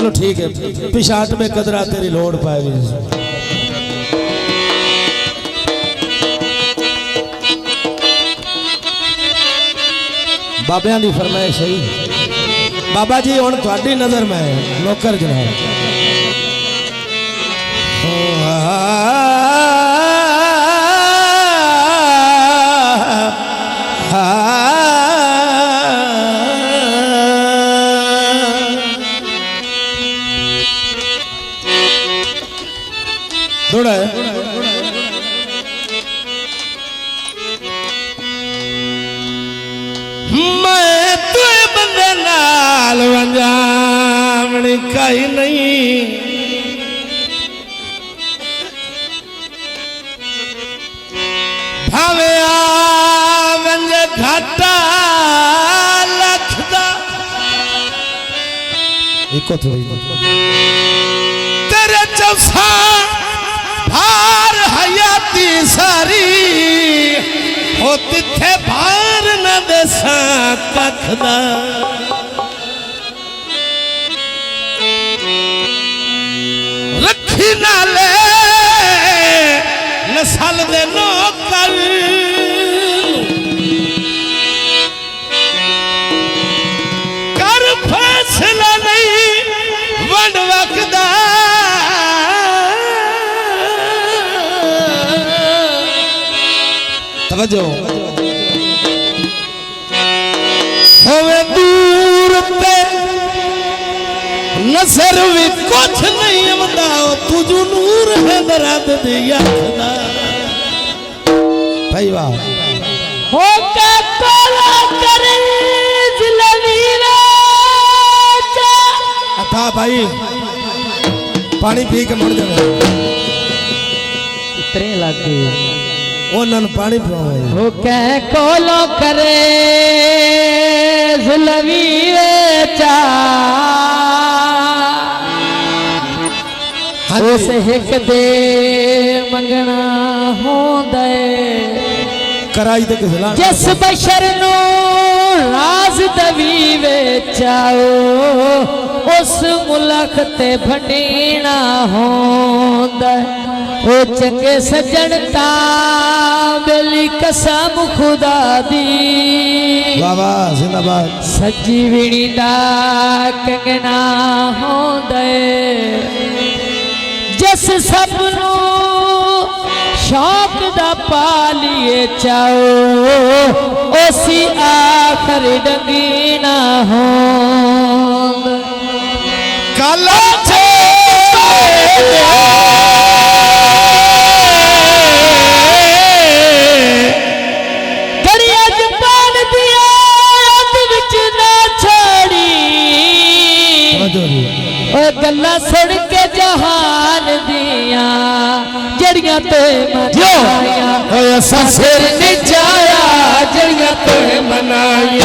चलो ठीक है पिछाट में कदरा तेरी लोड़ पाएगी। बाबियां दी फरमाइश है बाबा जी हुण तुहाडी नजर में नौकर जनाब थोड़ा है मैं तो बंदे नाल वंजावणी कहीं नहीं भावे वंज घाटा लखदा एको थोड़ी तेरे चौसा भार हयाती सारी हो तिथे भार न देसा कखदा रखी नाले नसल दे नौकर कर फैसला नहीं वंड वकदा तवज्जो होवे दूर पे नजर भी कुछ नहीं आंदा तुझू नूर है दर्द दिया खुदा भाई वाह हो के कोला करे जिलवीरा था भाई पानी पी के मुड़ जावे इतने लग गए ओनन पानी पिलाओ हो के कोलो करे जिलवीरा चा उस हिक दे मंगना होंदे कराई ते किसला जिस बशर नो राज दवी वेचाओ उस मुलख ते भंडीना होंदे ओ चंगे सजन ता बेली कसम खुदा दी वाह वाह जिंदाबाद सजी विणी दा कंगना होंदे जिस सबनू शौक दा पालिए चाओ ओसी आखर डंगीना होंद काला दरिया जपान दिया विच ना छोड़ी गल्ला सुन के जहान दिया जड़ियां ते मनाया सिर निचाया जड़ियां ते मनाया